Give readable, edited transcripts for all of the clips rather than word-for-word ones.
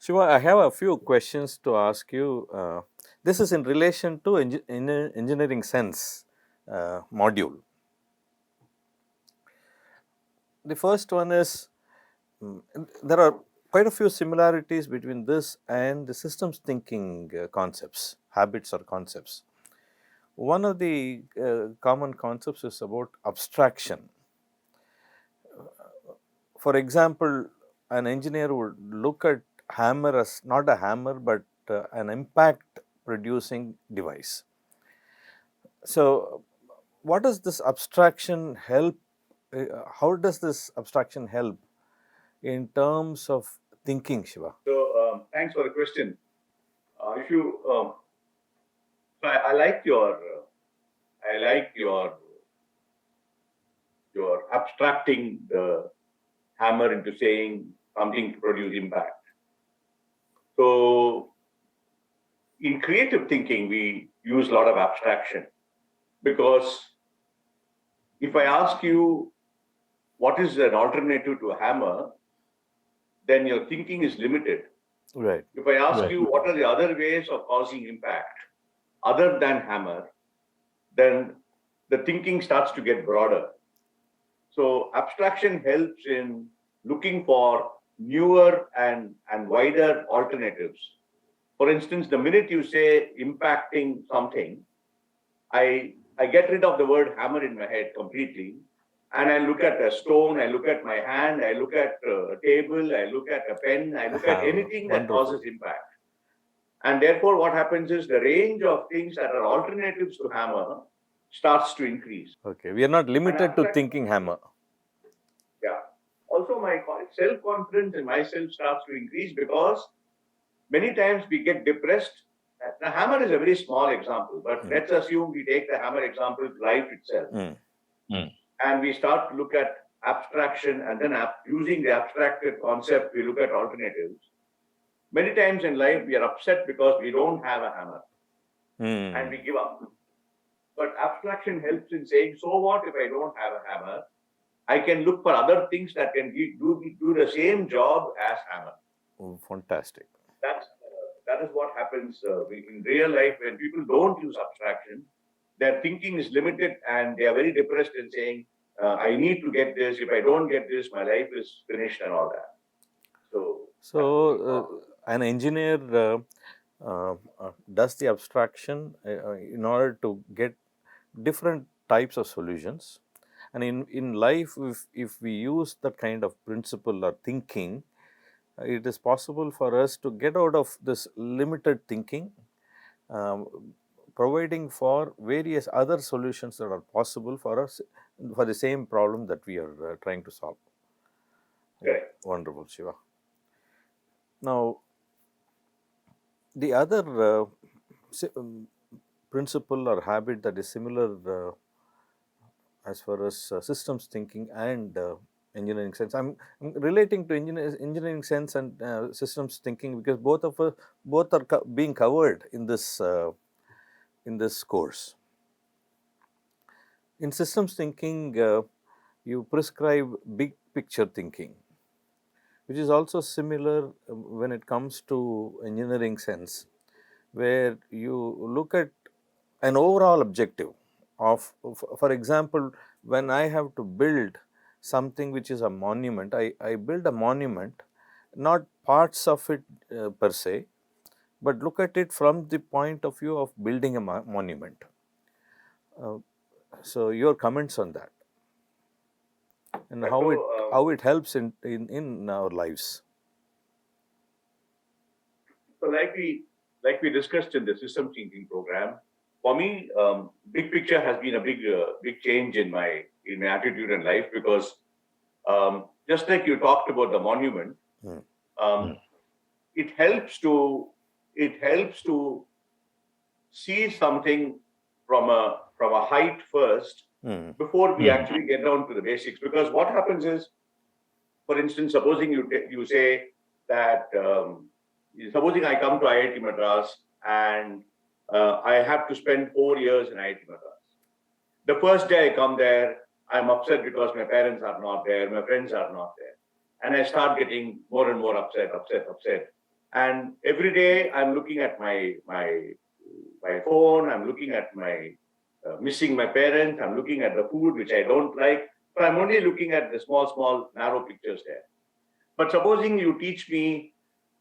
Shiva, I have a few questions to ask you. This is in relation to engineering sense module. The first one is there are quite a few similarities between this and the systems thinking concepts, habits or concepts. One of the common concepts is about abstraction. For example, an engineer would look at hammer as not a hammer but an impact producing device. So, what does this abstraction help? How does this abstraction help in terms of thinking, Shiva? So, thanks for the question. If you, so I like your abstracting the hammer into saying something to produce impact. So, in creative thinking, we use a lot of abstraction because if I ask you what is an alternative to a hammer, then your thinking is limited. Right. If I ask you what are the other ways of causing impact other than hammer, then the thinking starts to get broader. So abstraction helps in looking for newer and wider alternatives. For instance, the minute you say impacting something, I get rid of the word hammer in my head completely. And I look at a stone, I look at my hand, I look at a table, I look at a pen, I look at anything that causes impact. And therefore, what happens is the range of things that are alternatives to hammer starts to increase. Okay, we are not limited to thinking hammer. Yeah. Also, my self-confidence in myself starts to increase because many times we get depressed. The hammer is a very small example, but let's assume we take the hammer example, life itself. And we start to look at abstraction, and then using the abstracted concept, we look at alternatives. Many times in life, we are upset because we don't have a hammer and we give up. But abstraction helps in saying, so what if I don't have a hammer? I can look for other things that can do the same job as hammer. Oh, fantastic. That is what happens in real life when people don't use abstraction. Their thinking is limited and they are very depressed in saying, I need to get this. If I don't get this, my life is finished and all that. So an engineer does the abstraction in order to get different types of solutions. And in life, if we use that kind of principle or thinking, it is possible for us to get out of this limited thinking, providing for various other solutions that are possible for us for the same problem that we are trying to solve. Okay. Wonderful, Shiva. Now, the other principle or habit that is similar as far as systems thinking and engineering sense. I'm relating to engineering sense and systems thinking because both are being covered in this course. In systems thinking, you prescribe big picture thinking, which is also similar when it comes to engineering sense, where you look at an overall objective of, for example, when I have to build something which is a monument, I build a monument, not parts of it per se, but look at it from the point of view of building a monument. So your comments on that and how it helps in our lives. So like we discussed in the system thinking program, for me, big picture has been a big change in my attitude in life because just like you talked about the monument, it helps to see something from a height first before we actually get down to the basics. Because what happens is, for instance, supposing you say that supposing I come to IIT Madras and I have to spend 4 years in IIT Madras. The first day I come there, I'm upset because my parents are not there, my friends are not there. And I start getting more and more upset. And every day I'm looking at my phone, I'm looking at missing my parents, I'm looking at the food which I don't like. So I'm only looking at the small, narrow pictures there. But supposing you teach me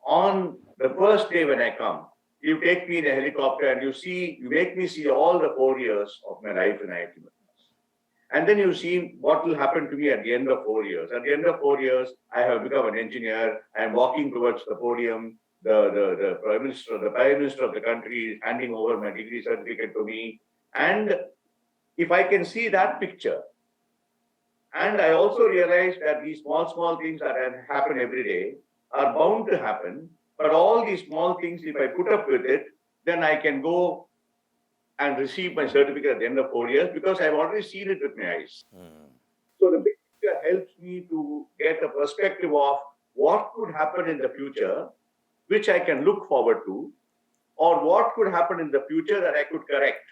on the first day when I come, you take me in a helicopter and you make me see all the 4 years of my life in IIT Madras. And then you see what will happen to me at the end of 4 years. At the end of 4 years, I have become an engineer. I am walking towards the podium. The Prime Minister of the country is handing over my degree certificate to me. And if I can see that picture, and I also realized that these small things that happen every day are bound to happen. But all these small things, if I put up with it, then I can go and receive my certificate at the end of 4 years because I've already seen it with my eyes. So the big picture helps me to get a perspective of what could happen in the future, which I can look forward to, or what could happen in the future that I could correct.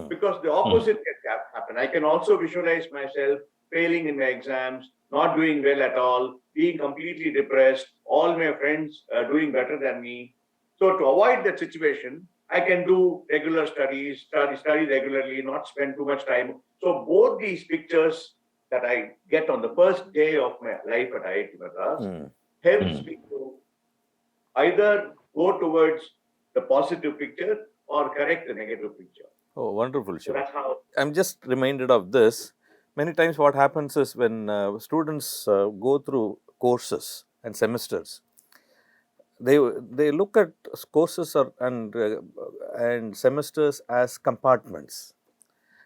Because the opposite can happen. I can also visualize myself failing in my exams, not doing well at all, being completely depressed, all my friends doing better than me. So to avoid that situation, I can do regular study regularly, not spend too much time. So both these pictures that I get on the first day of my life at IIT Madras helps me to either go towards the positive picture or correct the negative picture. Oh, wonderful, Shiva. So that's how. I'm just reminded of this. Many times what happens is when students go through courses and semesters, they look at courses and semesters as compartments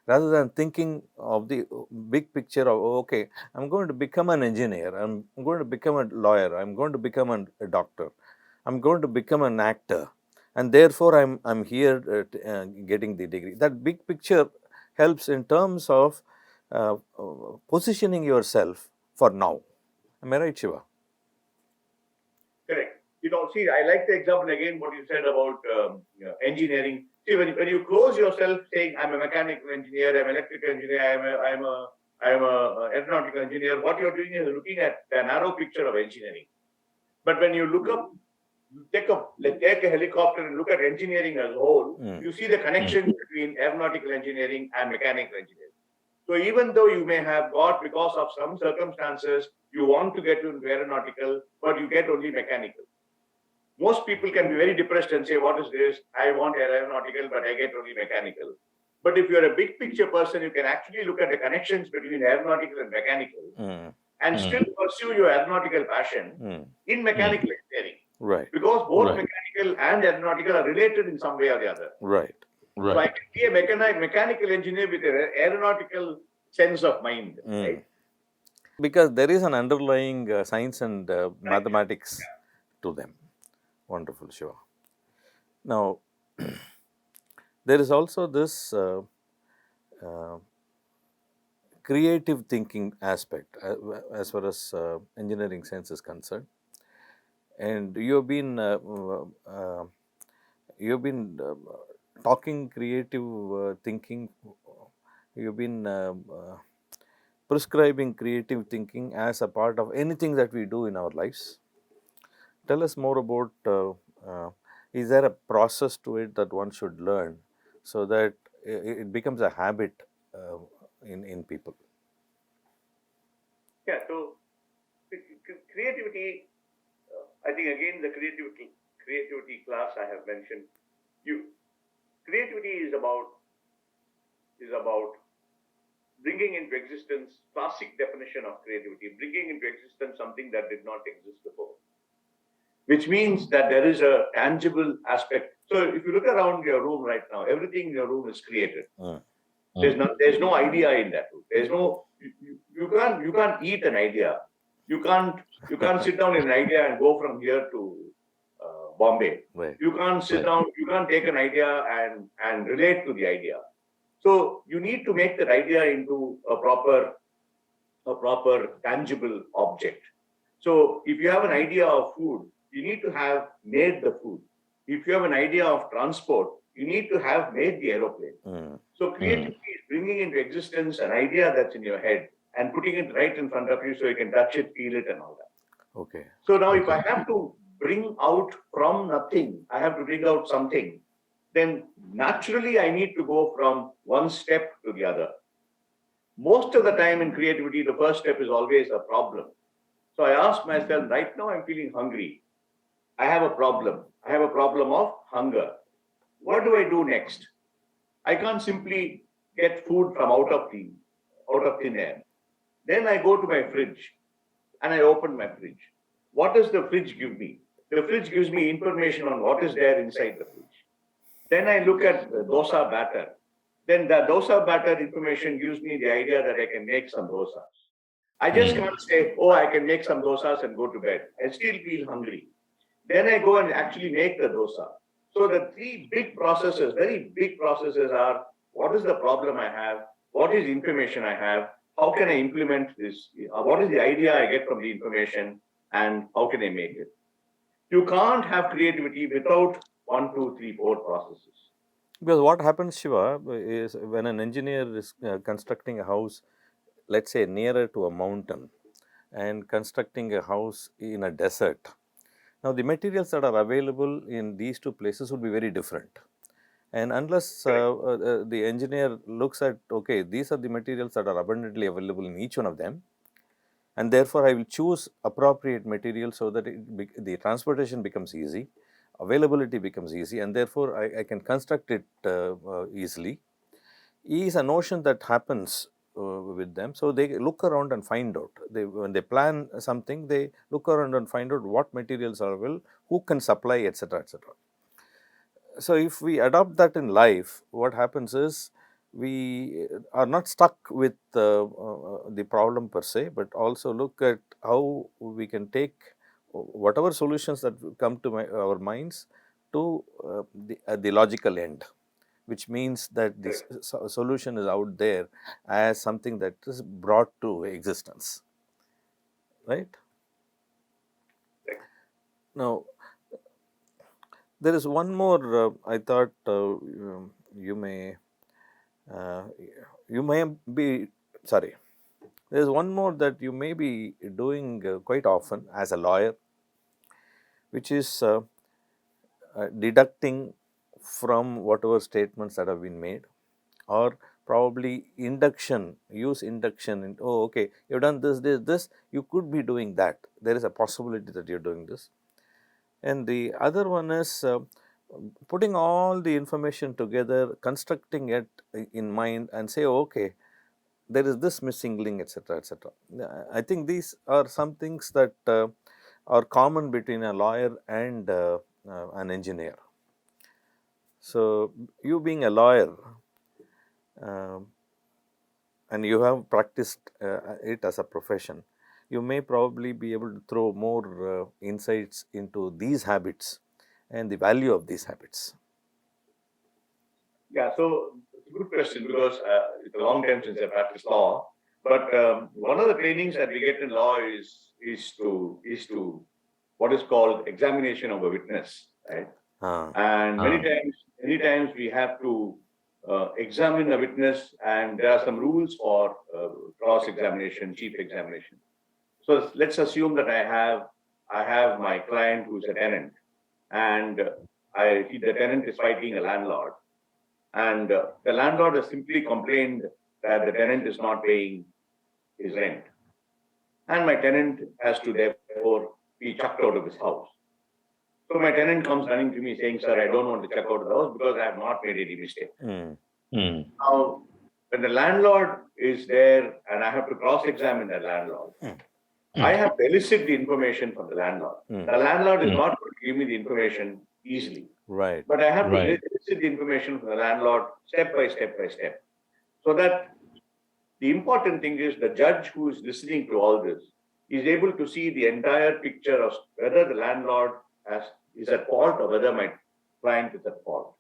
rather than thinking of the big picture of, okay, I'm going to become an engineer, I'm going to become a lawyer, I'm going to become a doctor, I'm going to become an actor, and therefore I'm here getting the degree. That big picture helps in terms of positioning yourself for now. Am I right, Shiva? Correct. See, I like the example again, what you said about engineering. See, when you close yourself saying, I'm a mechanical engineer, I'm an electrical engineer, I'm a aeronautical engineer, what you're doing is looking at the narrow picture of engineering. But when you look up, take a helicopter and look at engineering as a whole, you see the connection between aeronautical engineering and mechanical engineering. So even though you may have got, because of some circumstances, you want to get into aeronautical, but you get only mechanical. Most people can be very depressed and say, what is this? I want aeronautical, but I get only mechanical. But if you're a big picture person, you can actually look at the connections between aeronautical and mechanical and still pursue your aeronautical passion in mechanical engineering. Right. Because both mechanical and aeronautical are related in some way or the other. Right. So I can be a mechanical engineer with an aeronautical sense of mind. Right? Because there is an underlying science and mathematics to them. Wonderful, Shiva. Now, there is also this creative thinking aspect as far as engineering science is concerned. And you've been talking creative thinking. You've been prescribing creative thinking as a part of anything that we do in our lives. Tell us more about, is there a process to it that one should learn so that it becomes a habit in people? Yeah, so creativity, I think again the creativity class I have mentioned, creativity is about bringing into existence, classic definition of creativity, bringing into existence something that did not exist before. Which means that there is a tangible aspect. So if you look around your room right now, everything in your room is created. There's no idea in that room. There's no, you can't eat an idea. You can't sit down in an idea and go from here to Bombay. Right. You can't sit down, you can't take an idea and relate to the idea. So you need to make that idea into a proper tangible object. So if you have an idea of food, you need to have made the food. If you have an idea of transport, you need to have made the aeroplane. So creativity is bringing into existence an idea that's in your head and putting it right in front of you so you can touch it, feel it and all that. Okay. So now if I have to bring out from nothing, I have to bring out something, then naturally I need to go from one step to the other. Most of the time in creativity, the first step is always a problem. So I ask myself, right now I'm feeling hungry. I have a problem. I have a problem of hunger. What do I do next? I can't simply get food from out of thin air. Then I go to my fridge and I open my fridge. What does the fridge give me? The fridge gives me information on what is there inside the fridge. Then I look at the dosa batter. Then the dosa batter information gives me the idea that I can make some dosas. I just can't say, oh, I can make some dosas and go to bed. I still feel hungry. Then I go and actually make the dosa. So the three big processes, very big processes are, what is the problem I have? What is information I have? How can I implement this? What is the idea I get from the information? And how can I make it? You can't have creativity without 1, 2, 3, 4 processes. Because what happens, Shiva, is when an engineer is constructing a house, let's say nearer to a mountain, and constructing a house in a desert. Now, the materials that are available in these two places would be very different. And unless the engineer looks at, okay, these are the materials that are abundantly available in each one of them, and therefore I will choose appropriate material so that the transportation becomes easy, availability becomes easy, and therefore I can construct it easily, is a notion that happens with them. So they look around and find out. When they plan something, they look around and find out what materials are available, who can supply, etc., etc. So if we adopt that in life, what happens is we are not stuck with the problem per se, but also look at how we can take whatever solutions that come to our minds to the logical end, which means that this solution is out there as something that is brought to existence, right? Now, there is one more I thought you may be, sorry, there is one more that you may be doing quite often as a lawyer, which is deducting from whatever statements that have been made, or probably induction, use induction in, oh, okay, you've done this, you could be doing that. There is a possibility that you're doing this. And the other one is putting all the information together, constructing it in mind and say, okay, there is this missing link, etc., etc. I think these are some things that are common between a lawyer and an engineer. So, you being a lawyer, and you have practiced it as a profession, you may probably be able to throw more insights into these habits and the value of these habits. Yeah, so it's a good question because it's a long time since I practiced law. But one of the trainings that we get in law is to what is called examination of a witness, right? And many times we have to examine a witness, and there are some rules for cross examination, chief examination. So let's assume that I have my client who's a tenant, and the tenant is fighting a landlord, and the landlord has simply complained that the tenant is not paying his rent, and my tenant has to therefore be chucked out of his house. So my tenant comes running to me saying, sir, I don't want to check out of the house because I have not made any mistake. Now, when the landlord is there and I have to cross-examine the landlord, I have to elicit the information from the landlord. The landlord is not going to give me the information easily. Right. But I have to elicit the information from the landlord step by step by step. So that the important thing is the judge who is listening to all this is able to see the entire picture of whether the landlord is at fault or whether my client is at fault.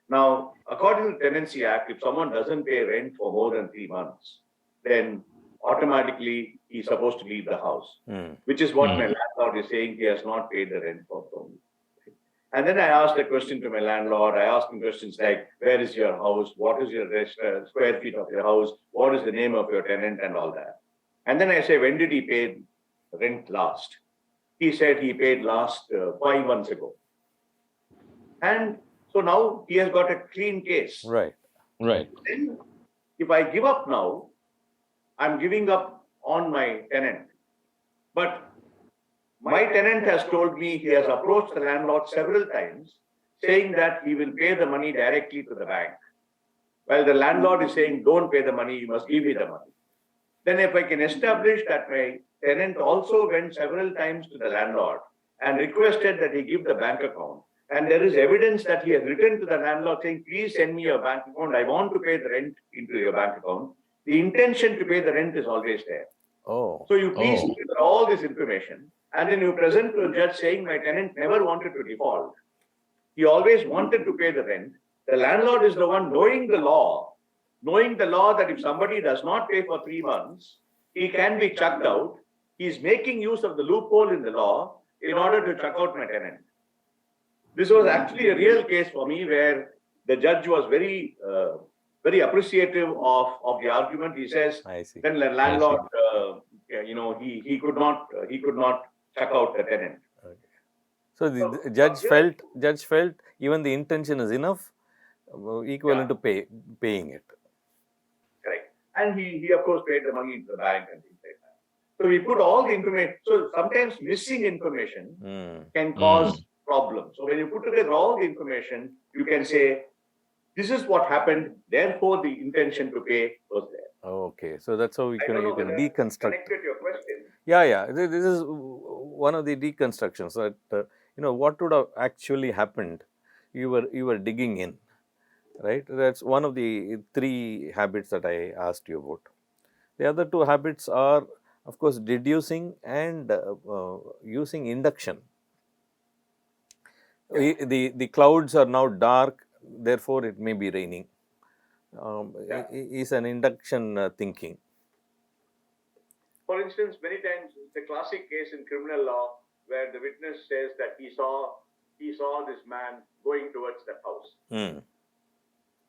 Now, according to the Tenancy Act, if someone doesn't pay rent for more than 3 months, then automatically he's supposed to leave the house, which is what my landlord is saying. He has not paid the rent for me. And then I asked a question to my landlord. I asked him questions like, where is your house? What is your square feet of your house? What is the name of your tenant and all that? And then I say, when did he pay rent last? he said he paid last 5 months ago. And so now he has got a clean case. Right. Right. Then if I give up now, I'm giving up on my tenant. But my tenant has told me he has approached the landlord several times saying that he will pay the money directly to the bank. While the landlord is saying, don't pay the money, you must give me the money. Then if I can establish that my tenant also went several times to the landlord and requested that he give the bank account, and there is evidence that he has written to the landlord saying, please send me your bank account, I want to pay the rent into your bank account, the intention to pay the rent is always there. Oh. So you please give all this information, and then you present to a judge saying my tenant never wanted to default. He always wanted to pay the rent. The landlord is the one knowing the law that if somebody does not pay for 3 months, he can be chucked out. He is making use of the loophole in the law in order to chuck out my tenant. This was actually a real case for me where the judge was very appreciative of the argument. He says, I see. then the landlord, he could not chuck out the tenant. Okay. So the judge felt even the intention is enough, equivalent to paying it. Correct. And he of course paid the money into the bank and things like that. So we put all the information. So sometimes missing information can cause problems. So when you put together all the information, you can say, this is what happened, therefore the intention to pay was there. Okay, so that's how you can deconstruct. Connected your question. Yeah. This is one of the deconstructions that what would have actually happened. You were digging in, right? That's one of the 3 habits that I asked you about. The other 2 habits are, of course, deducing and using induction. The clouds are now dark, therefore it may be raining. Is an induction thinking. For instance, many times the classic case in criminal law where the witness says that he saw this man going towards the house.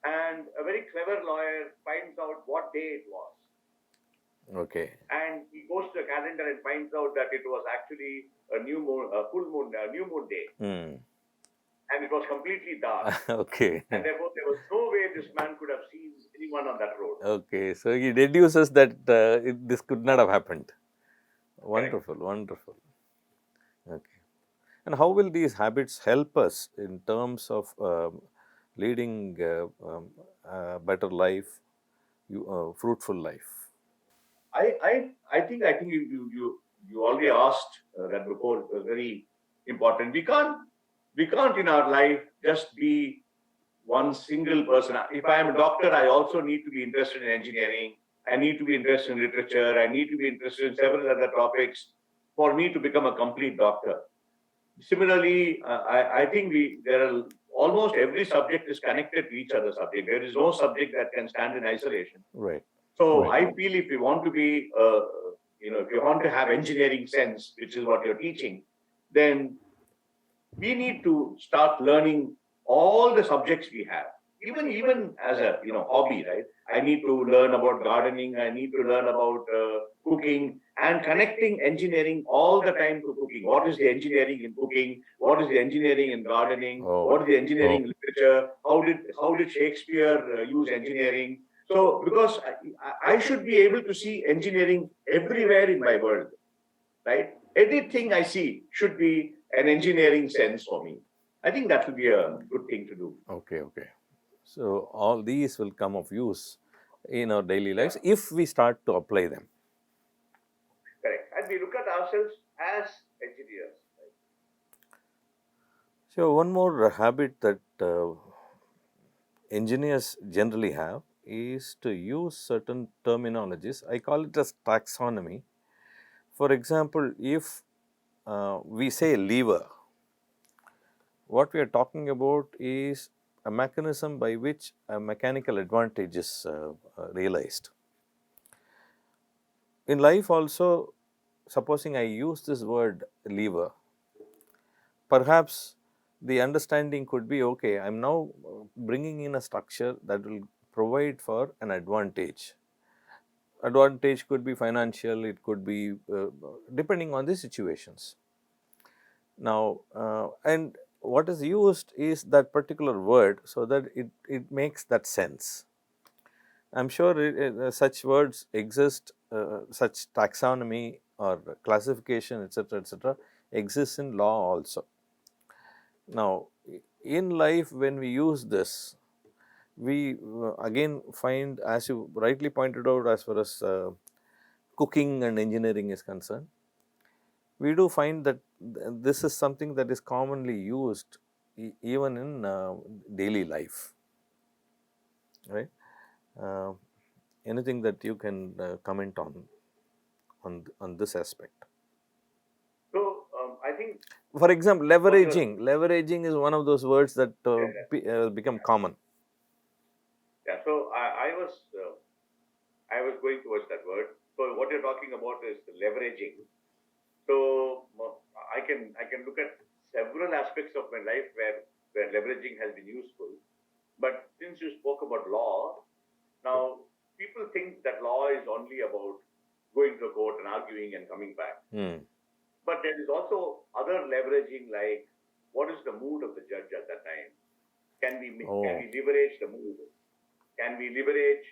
And a very clever lawyer finds out what day it was. Okay. And he goes to the calendar and finds out that it was actually a new moon day. And it was completely dark. Okay. And therefore, there was no way this man could have seen anyone on that road. Okay. So he deduces that this could not have happened. Wonderful. Okay. And how will these habits help us in terms of leading a better life, fruitful life? I think you already asked that before. It was very important. We can't in our life just be one single person. If I am a doctor, I also need to be interested in engineering. I need to be interested in literature. I need to be interested in several other topics for me to become a complete doctor. Similarly, I think there are almost every subject is connected to each other subject. There is no subject that can stand in isolation. Right. So I feel if you want to be, if you want to have engineering sense, which is what you're teaching, then we need to start learning all the subjects we have. Even as a hobby, right? I need to learn about gardening. I need to learn about cooking and connecting engineering all the time to cooking. What is the engineering in cooking? What is the engineering in gardening? What is the engineering in literature? How did Shakespeare use engineering? So because I should be able to see engineering everywhere in my world, right? Anything I see should be an engineering sense for me. I think that will be a good thing to do. Okay. So all these will come of use in our daily lives if we start to apply them. Correct. And we look at ourselves as engineers. Right? So one more habit that engineers generally have is to use certain terminologies. I call it as taxonomy. For example, if we say lever, what we are talking about is a mechanism by which a mechanical advantage is realized. In life also, supposing I use this word lever, perhaps the understanding could be, okay, I am now bringing in a structure that will provide for an advantage. Advantage could be financial, it could be depending on the situations. Now, and what is used is that particular word so that it makes that sense. I am sure such words exist, such taxonomy or classification, etc., exists in law also. Now, in life, when we use this, we again find, as you rightly pointed out, as far as cooking and engineering is concerned, we do find that this is something that is commonly used even in daily life, right? Uh, Anything that you can comment on this aspect? So I think For example, what you're leveraging is one of those words that become common. yeah. So I was going towards that word. So what you're talking about is leveraging. So I can look at several aspects of my life where leveraging has been useful. But since you spoke about law, now people think that law is only about going to court and arguing and coming back. But there is also other leveraging, like what is the mood of the judge at that time? Can we leverage the mood? Can we leverage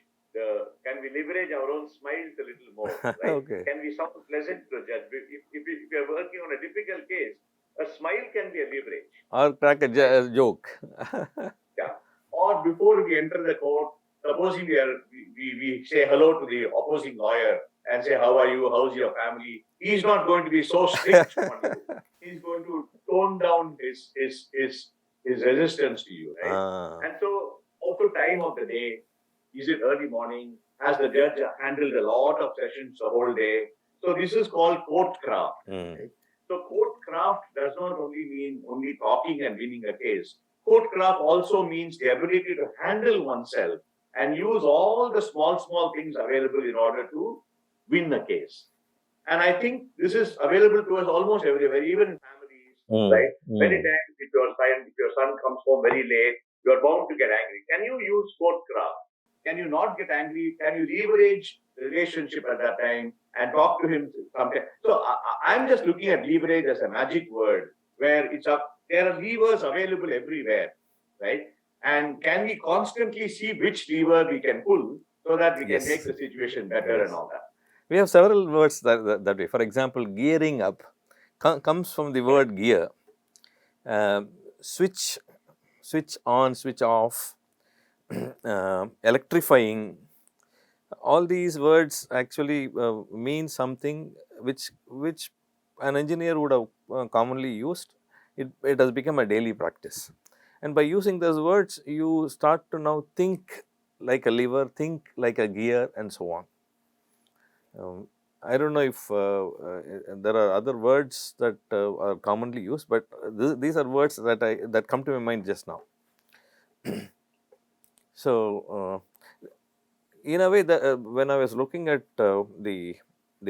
our own smiles a little more? Right? Okay. Can we sound pleasant to the judge? If we are working on a difficult case, a smile can be a leverage. Or crack a joke. Yeah. Or before we enter the court, supposing we say hello to the opposing lawyer and say, how are you? How's your family? He's not going to be so strict on you. He's going to tone down his resistance to you, right? And so also time of the day, is it early morning? Has the judge handled a lot of sessions the whole day? So this is called court craft. Right? So court craft does not only mean only talking and winning a case. Court craft also means the ability to handle oneself and use all the small things available in order to win the case. And I think this is available to us almost everywhere, even in families, right? Many times if your son comes home very late, you are bound to get angry. Can you use court craft? Can you not get angry? Can you leverage the relationship at that time and talk to him sometime? So I'm just looking at leverage as a magic word where there are levers available everywhere, right? And can we constantly see which lever we can pull so that we can make the situation better and all that? We have several words that way. For example, gearing up comes from the word gear. Switch on, switch off, electrifying. All these words actually mean something which an engineer would have commonly used. It has become a daily practice. And by using those words, you start to now think like a lever, think like a gear, and so on. I don't know if there are other words that are commonly used, but these are words that come to my mind just now. So, in a way, when I was looking at the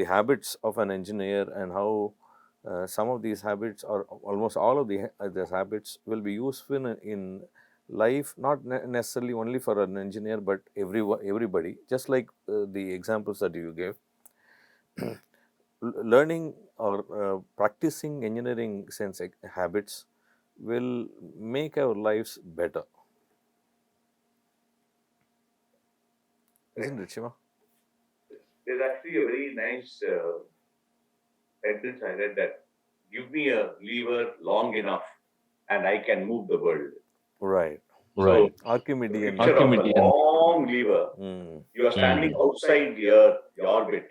habits of an engineer and how some of these habits, or almost all of these habits, will be useful in life, not necessarily only for an engineer, but everybody. Just like the examples that you gave. Learning or practicing engineering sense habits will make our lives better. Isn't it, Shiva? There's actually a very nice sentence I read that give me a lever long enough and I can move the world. Right. So, Archimedean. The picture of a long lever. You are standing outside the Earth, the orbit,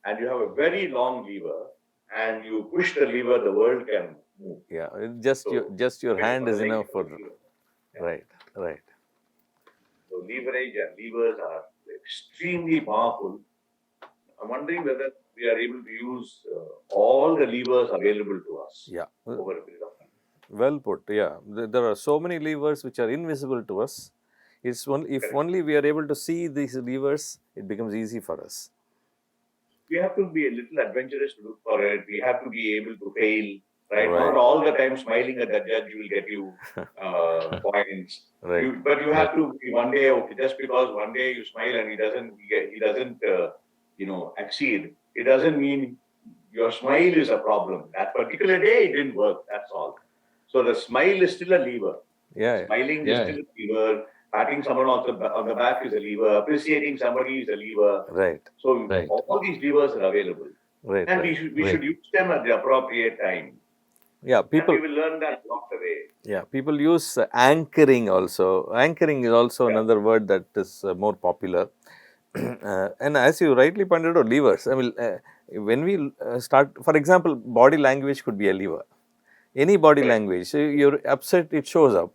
and you have a very long lever, and you push the lever, the world can move. Yeah, just your hand is enough for. Right. So leverage and levers are extremely powerful. I'm wondering whether we are able to use all the levers available to us. Yeah. Over a period of time. Well put. Yeah, there are so many levers which are invisible to us. If only we are able to see these levers, it becomes easy for us. We have to be a little adventurous to look for it. We have to be able to fail. Right? Not all the time smiling at the judge will get you points. Right. But you have to be one day, okay, just because one day you smile and he doesn't accede, it doesn't mean your smile is a problem. That particular day, it didn't work. That's all. So the smile is still a lever. Yeah. Smiling is still a lever. Patting someone on the back is a lever. Appreciating somebody is a lever. Right. So all these levers are available, Right. and Right. we should use them at the appropriate time. Yeah. And People. we will learn that along the way. Yeah. People use anchoring also. Anchoring is also another word that is more popular. And as you rightly pointed out, levers. I mean, when we start, for example, body language could be a lever. Any body language, so you're upset, it shows up.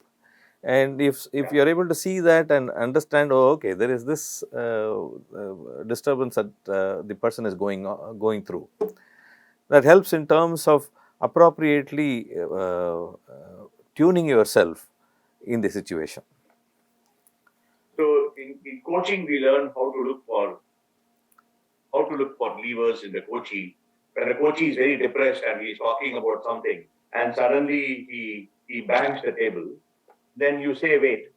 And if you are able to see that and understand, oh, okay, there is this disturbance that the person is going through, that helps in terms of appropriately tuning yourself in the situation. So in coaching, we learn how to look for levers in the coachee. When the coachee is very depressed and he's talking about something, and suddenly he bangs the table, then you say, wait,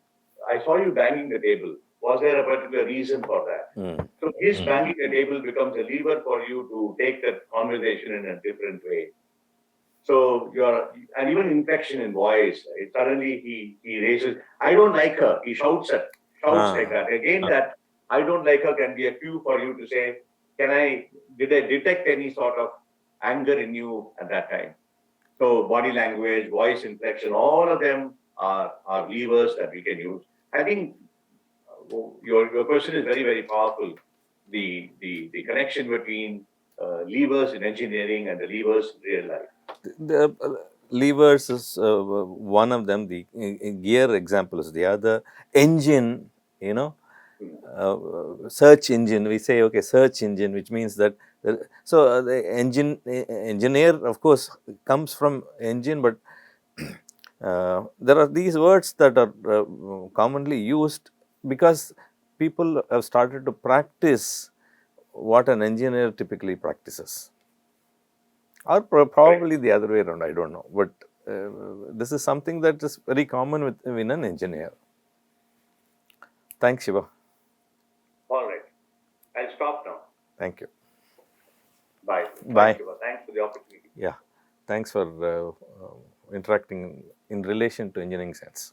I saw you banging the table. Was there a particular reason for that? So his banging the table becomes a lever for you to take that conversation in a different way. So and even inflection in voice, right? Suddenly he raises, I don't like her. He shouts like that. Again, that I don't like her can be a cue for you to say, did I detect any sort of anger in you at that time? So body language, voice inflection, all of them are levers that we can use. I think your question is very, very powerful. The connection between levers in engineering and the levers in real life. The levers is one of them. The gear example is the other. Engine, search engine. We say, okay, search engine, which means that. The engineer, of course, comes from engine, but there are these words that are commonly used because people have started to practice what an engineer typically practices. Or probably the other way around, I don't know. But this is something that is very common within an engineer. Thanks, Shiva. All right. I'll stop now. Thank you. Bye. Bye. Shiva. Thanks for the opportunity. Yeah. Thanks for interacting in relation to engineering science.